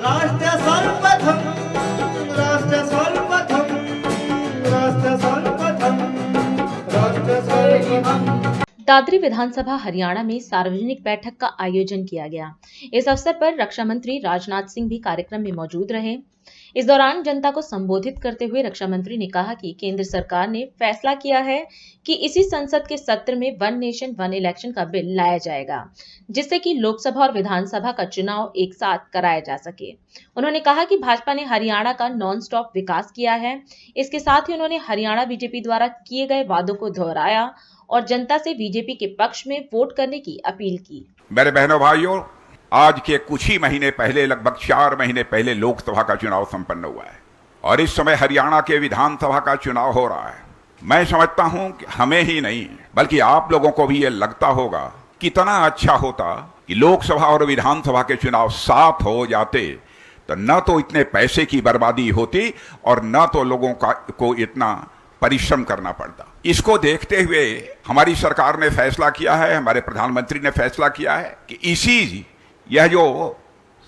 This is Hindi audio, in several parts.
राष्ट्र सर्वप्रथम राष्ट्र सर्वप्रथम राष्ट्र सर्वप्रथम राष्ट्र सर्वप्रथम। दादरी विधानसभा हरियाणा में सार्वजनिक बैठक का आयोजन किया गया। इस अवसर पर रक्षा मंत्री राजनाथ सिंह भी कार्यक्रम में मौजूद रहे। इस दौरान जनता को संबोधित करते हुए रक्षा मंत्री ने कहा कि केंद्र सरकार ने फैसला किया है कि इसी संसद के सत्र में वन नेशन वन इलेक्शन का बिल लाया जाएगा, जिससे कि लोकसभा और विधानसभा का चुनाव एक साथ कराया जा सके। उन्होंने कहा कि भाजपा ने हरियाणा का नॉन स्टॉप विकास किया है। इसके साथ ही उन्होंने हरियाणा बीजेपी द्वारा किए गए वादों को दोहराया और जनता से बीजेपी के पक्ष में वोट करने की अपील की। मेरे बहनों भाइयों, आज के कुछ ही महीने पहले, लगभग 4 महीने पहले लोकसभा का चुनाव संपन्न हुआ है और इस समय हरियाणा के विधानसभा का चुनाव हो रहा है। मैं समझता हूं कि हमें ही नहीं बल्कि आप लोगों को भी ये लगता होगा कितना अच्छा होता कि लोकसभा और विधानसभा के चुनाव साथ हो जाते, तो न तो इतने पैसे की बर्बादी होती और न तो लोगों को इतना परिश्रम करना पड़ता। इसको देखते हुए हमारी सरकार ने फैसला किया है, हमारे प्रधानमंत्री ने फैसला किया है कि यह जो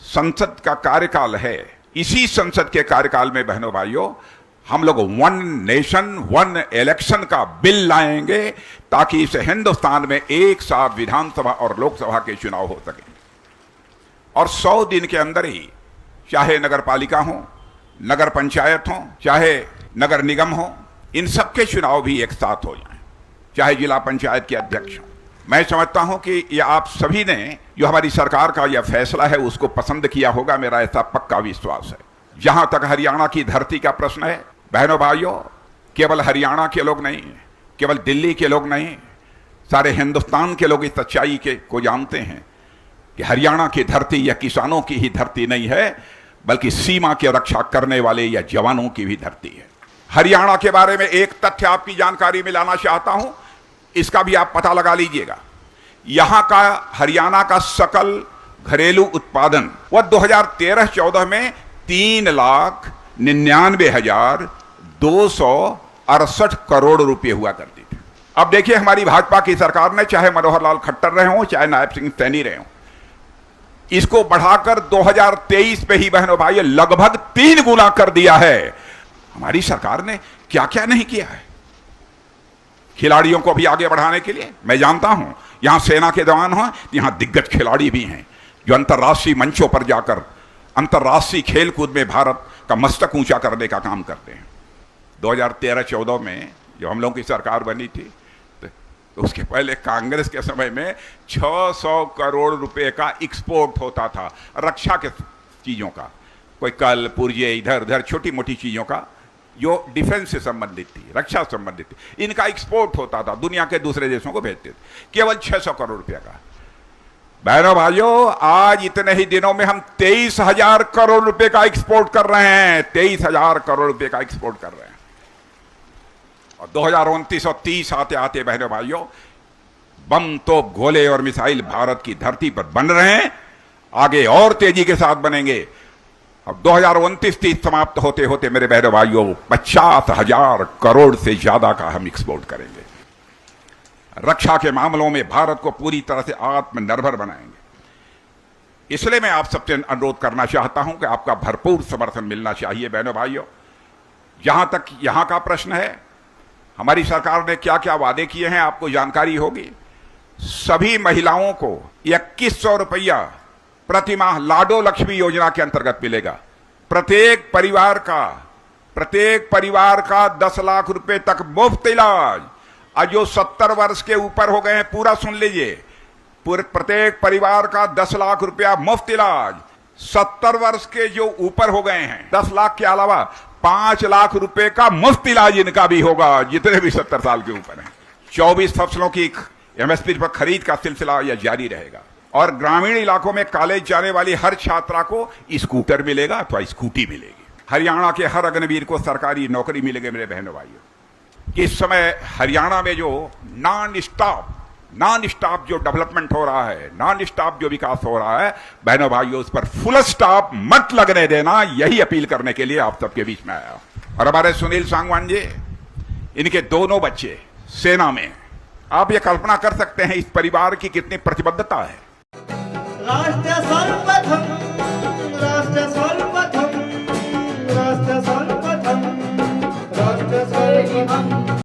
संसद का कार्यकाल है, इसी संसद के कार्यकाल में बहनों भाइयों हम लोग वन नेशन वन इलेक्शन का बिल लाएंगे ताकि इस हिंदुस्तान में एक साथ विधानसभा और लोकसभा के चुनाव हो सके और 100 दिन के अंदर ही, चाहे नगर पालिका हो, नगर पंचायत हो, चाहे नगर निगम हो, इन सबके चुनाव भी एक साथ हो जाएं, चाहे जिला पंचायत के अध्यक्ष हो। मैं समझता हूं कि ये आप सभी ने जो हमारी सरकार का यह फैसला है उसको पसंद किया होगा, मेरा ऐसा पक्का विश्वास है। जहां तक हरियाणा की धरती का प्रश्न है बहनों भाइयों, केवल हरियाणा के लोग नहीं, केवल दिल्ली के लोग नहीं, सारे हिंदुस्तान के लोग इस सच्चाई को जानते हैं कि हरियाणा की धरती यह किसानों की ही धरती नहीं है बल्कि सीमा की रक्षा करने वाले या जवानों की भी धरती है। हरियाणा के बारे में एक तथ्य आपकी जानकारी में लाना चाहता हूं, इसका भी आप पता लगा लीजिएगा। यहां का हरियाणा का सकल घरेलू उत्पादन वह 2013-14 में 3,99,268 करोड़ रुपए हुआ करती थी। अब देखिए हमारी भाजपा की सरकार ने, चाहे मनोहर लाल खट्टर रहे हों, चाहे नायब सिंह सैनी रहे हों, इसको बढ़ाकर 2023 पे ही बहनों भाई लगभग 3 गुना कर दिया है। हमारी सरकार ने क्या क्या नहीं किया है खिलाड़ियों को भी आगे बढ़ाने के लिए। मैं जानता हूं यहां सेना के जवान हैं, यहां दिग्गज खिलाड़ी भी हैं जो अंतर्राष्ट्रीय मंचों पर जाकर अंतर्राष्ट्रीय खेलकूद में भारत का मस्तक ऊंचा करने का काम करते हैं। 2013-14 में जब हम लोगों की सरकार बनी थी तो उसके पहले कांग्रेस के समय में 600 करोड़ रुपए का एक्सपोर्ट होता था रक्षा के चीजों का, कोई कल पुर्जे इधर उधर छोटी मोटी चीजों का जो डिफेंस से संबंधित थी, रक्षा संबंधित थी, इनका एक्सपोर्ट होता था, दुनिया के दूसरे देशों को भेजते थे, केवल 600 करोड़ रुपया का। बहनों भाइयों, आज इतने ही दिनों में हम 23,000 करोड़ रुपए का एक्सपोर्ट कर रहे हैं, 23,000 करोड़ रुपए का एक्सपोर्ट कर रहे हैं। और 2029 और 30 आते आते बहनों भाइयों बम, तोप, गोले और मिसाइल भारत की धरती पर बन रहे हैं, आगे और तेजी के साथ बनेंगे। अब 2029-30 समाप्त होते होते मेरे बहनों भाइयों 50,000 करोड़ से ज्यादा का हम एक्सपोर्ट करेंगे। रक्षा के मामलों में भारत को पूरी तरह से आत्मनिर्भर बनाएंगे। इसलिए मैं आप सबसे अनुरोध करना चाहता हूं कि आपका भरपूर समर्थन मिलना चाहिए बहनों भाइयों। जहां तक यहां का प्रश्न है, हमारी सरकार ने क्या क्या वादे किए हैं आपको जानकारी होगी। सभी महिलाओं को 2100 रुपया प्रतिमाह लाडो लक्ष्मी योजना के अंतर्गत मिलेगा। प्रत्येक परिवार का 10 लाख रुपए तक मुफ्त इलाज। और जो 70 वर्ष के ऊपर हो गए हैं, पूरा सुन लीजिए, प्रत्येक परिवार का 10 लाख रुपया मुफ्त इलाज। 70 वर्ष के जो ऊपर हो गए हैं, 10 लाख के अलावा 5 लाख रुपए का मुफ्त इलाज इनका भी होगा, जितने भी 70 साल के ऊपर हैं। 24 फसलों की एमएसपी पर खरीद का सिलसिला यह जारी रहेगा। और ग्रामीण इलाकों में कॉलेज जाने वाली हर छात्रा को स्कूटर मिलेगा अथवा स्कूटी मिलेगी। हरियाणा के हर अग्निवीर को सरकारी नौकरी मिलेगी। मेरे बहनों भाइयों, इस समय हरियाणा में जो नॉन स्टॉप जो डेवलपमेंट हो रहा है, नॉन स्टॉप जो विकास हो रहा है, बहनों भाइयों उस पर फुल स्टॉप मत लगने देना, यही अपील करने के लिए आप सबके बीच में आया। और हमारे सुनील सांगवान जी, इनके दोनों बच्चे सेना में, आप ये कल्पना कर सकते हैं इस परिवार की कितनी प्रतिबद्धता है। राष्ट्र सर्वप्रथम राष्ट्र सर्वप्रथम। सर्वप्रथम